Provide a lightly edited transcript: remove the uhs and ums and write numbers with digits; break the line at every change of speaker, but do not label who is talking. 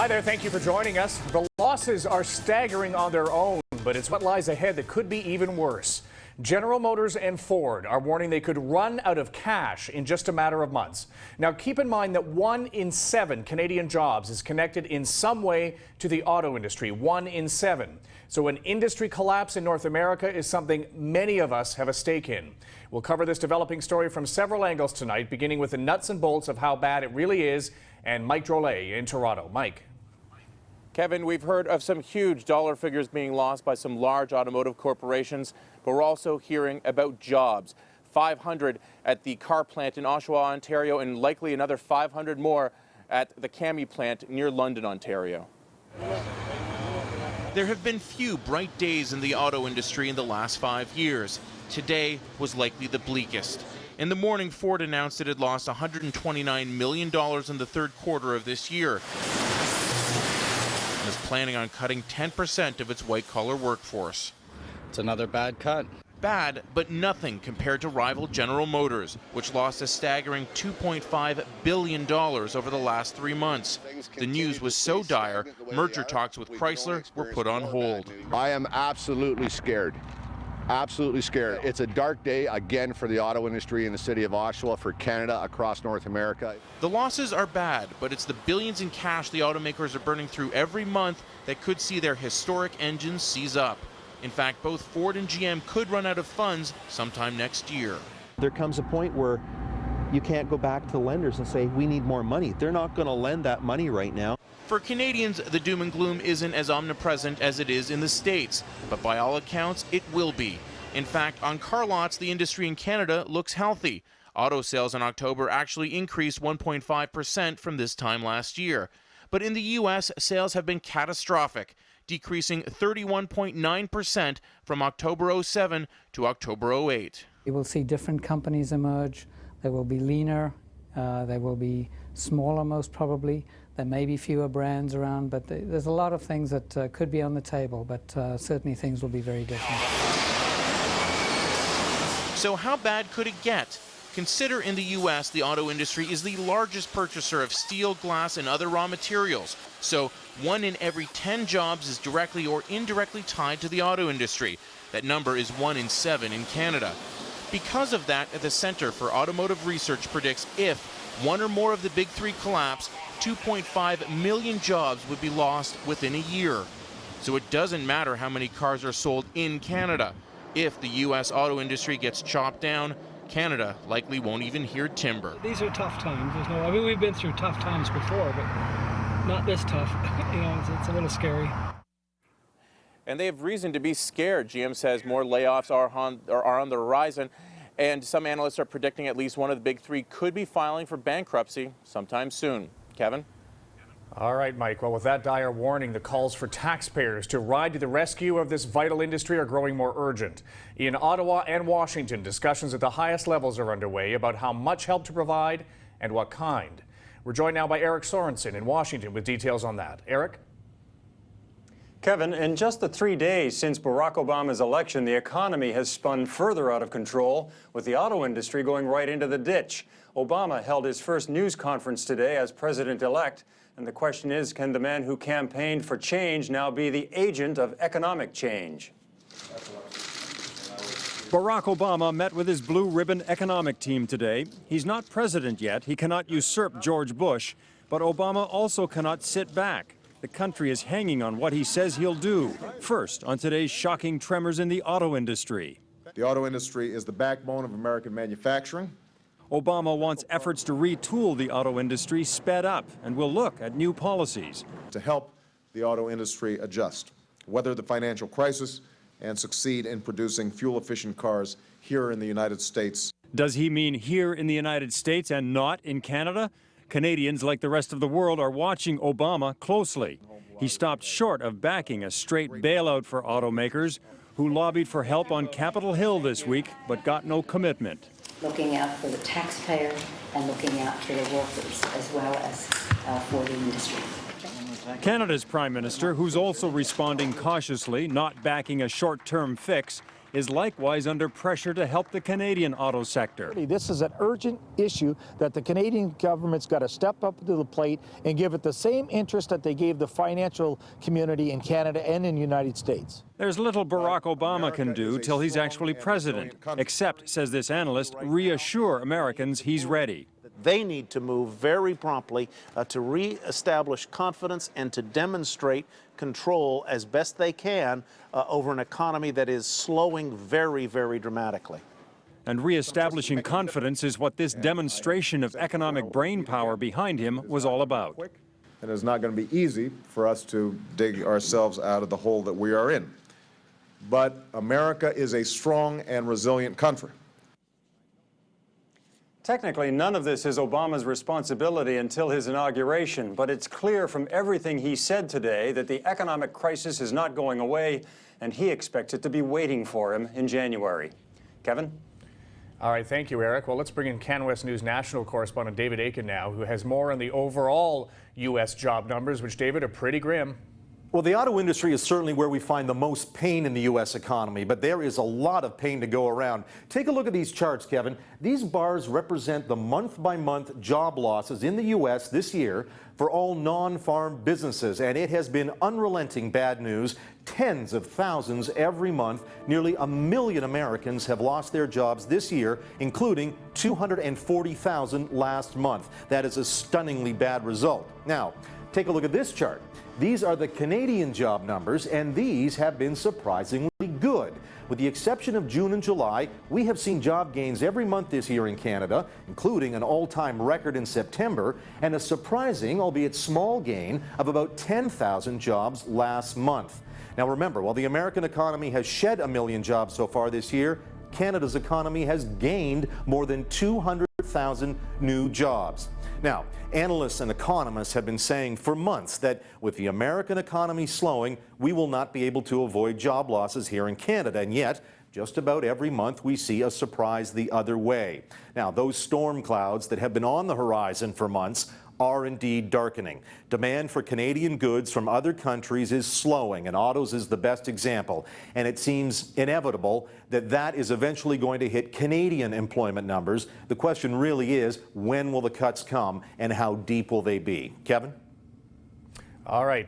Hi there, thank you for joining us. The losses are staggering on their own, but it's what lies ahead that could be even worse. General Motors and Ford are warning they could run out of cash in just a matter of months. Now, keep in mind that 1 in 7 Canadian jobs is connected in some way to the auto industry. 1 in 7. So an industry collapse in North America is something many of us have a stake in. We'll cover this developing story from several angles tonight, beginning with the nuts and bolts of how bad it really is, and Mike Drolet in Toronto. Mike.
Kevin, we've heard of some huge dollar figures being lost by some large automotive corporations, but we're also hearing about jobs. 500 at the car plant in Oshawa, Ontario, and likely another 500 more at the Cami plant near London, Ontario. There have been few bright days in the auto industry in the last 5 years. Today was likely the bleakest. In the morning, Ford announced it had lost $129 million in the third quarter of this year, and is planning on cutting 10% of its white-collar workforce.
It's another bad cut.
Bad, but nothing compared to rival General Motors, which lost a staggering $2.5 billion over the last 3 months. The news was so dire, merger talks with Chrysler were put on hold.
I am absolutely scared. Absolutely scared. It's a dark day again for the auto industry in the city of Oshawa, for Canada, across North America.
The losses are bad, but it's the billions in cash the automakers are burning through every month that could see their historic engines seize up. In fact, both Ford and GM could run out of funds sometime next year.
There comes a point where you can't go back to lenders and say, we need more money. They're not going to lend that money right now.
For Canadians, the doom and gloom isn't as omnipresent as it is in the States, but by all accounts, it will be. In fact, on car lots, the industry in Canada looks healthy. Auto sales in October actually increased 1.5% from this time last year. But in the U.S., sales have been catastrophic, decreasing 31.9% from October 07 to October 08.
You will see different companies emerge. They will be leaner. They will be smaller, most probably. There may be fewer brands around, but there's a lot of things that could be on the table, but certainly things will be very different.
So how bad could it get? Consider in the U.S. the auto industry is the largest purchaser of steel, glass, and other raw materials. So 1 in every 10 jobs is directly or indirectly tied to the auto industry. That number is 1 in 7 in Canada. Because of that, the Centre for Automotive Research predicts if one or more of the big three collapse, 2.5 million jobs would be lost within a year. So it doesn't matter how many cars are sold in Canada. If the U.S. auto industry gets chopped down, Canada likely won't even hear timber.
These are tough times. I mean, we've been through tough times before, but not this tough. It's a little scary.
And they have reason to be scared. GM says more layoffs are on the horizon, and some analysts are predicting at least one of the big three could be filing for bankruptcy sometime soon. Kevin?
All right, Mike. Well, with that dire warning, the calls for taxpayers to ride to the rescue of this vital industry are growing more urgent. In Ottawa and Washington, discussions at the highest levels are underway about how much help to provide and what kind. We're joined now by Eric Sorensen in Washington with details on that. Eric?
Kevin, in just the 3 days since Barack Obama's election, the economy has spun further out of control, with the auto industry going right into the ditch. Obama held his first news conference today as president-elect, and the question is, can the man who campaigned for change now be the agent of economic change? Barack Obama met with his blue ribbon economic team today. He's not president yet. He cannot usurp George Bush, but Obama also cannot sit back. The country is hanging on what he says he'll do. First, on today's shocking tremors in the auto industry.
The auto industry is the backbone of American manufacturing.
Obama wants efforts to retool the auto industry sped up and will look at new policies
to help the auto industry adjust, weather the financial crisis, and succeed in producing fuel-efficient cars here in the United States.
Does he mean here in the United States and not in Canada? Canadians, like the rest of the world, are watching Obama closely. He stopped short of backing a straight bailout for automakers, who lobbied for help on Capitol Hill this week but got no commitment.
Looking out for the taxpayer and looking out for the workers as well as for the industry. Canada's Prime Minister, who's also responding cautiously, not backing a short-term fix, is likewise under pressure to help the Canadian auto sector.
This is an urgent issue that the Canadian government's got to step up to the plate and give it the same interest that they gave the financial community in Canada and in the United States.
There's little Barack Obama can do till he's actually president, except, says this analyst, reassure Americans he's ready.
They need to move very promptly to re-establish confidence and to demonstrate control as best they can over an economy that is slowing very, very dramatically.
And re-establishing confidence is what this demonstration of economic brainpower behind him was all about.
And it's not going to be easy for us to dig ourselves out of the hole that we are in. But America is a strong and resilient country.
Technically, none of this is Obama's responsibility until his inauguration, but it's clear from everything he said today that the economic crisis is not going away, and he expects it to be waiting for him in January. Kevin?
All right, thank you, Eric. Well, let's bring in CanWest News national correspondent David Aiken now, who has more on the overall U.S. job numbers, which, David, are pretty grim.
Well, the auto industry is certainly where we find the most pain in the U.S. economy, but there is a lot of pain to go around. Take a look at these charts, Kevin. These bars represent the month-by-month job losses in the U.S. this year for all non-farm businesses, and it has been unrelenting bad news. Tens of thousands every month. Nearly 1 million Americans have lost their jobs this year, including 240,000 last month. That is a stunningly bad result. Now, take a look at this chart. These are the Canadian job numbers, and these have been surprisingly good. With the exception of June and July, we have seen job gains every month this year in Canada, including an all-time record in September, and a surprising, albeit small, gain of about 10,000 jobs last month. Now remember, while the American economy has shed 1 million jobs so far this year, Canada's economy has gained more than 200,000 new jobs. Now, analysts and economists have been saying for months that with the American economy slowing, we will not be able to avoid job losses here in Canada. And yet, just about every month we see a surprise the other way. Now, those storm clouds that have been on the horizon for months are indeed darkening. Demand for Canadian goods from other countries is slowing, and autos is the best example. And it seems inevitable that that is eventually going to hit Canadian employment numbers. The question really is, when will the cuts come and how deep will they be? Kevin?
All right.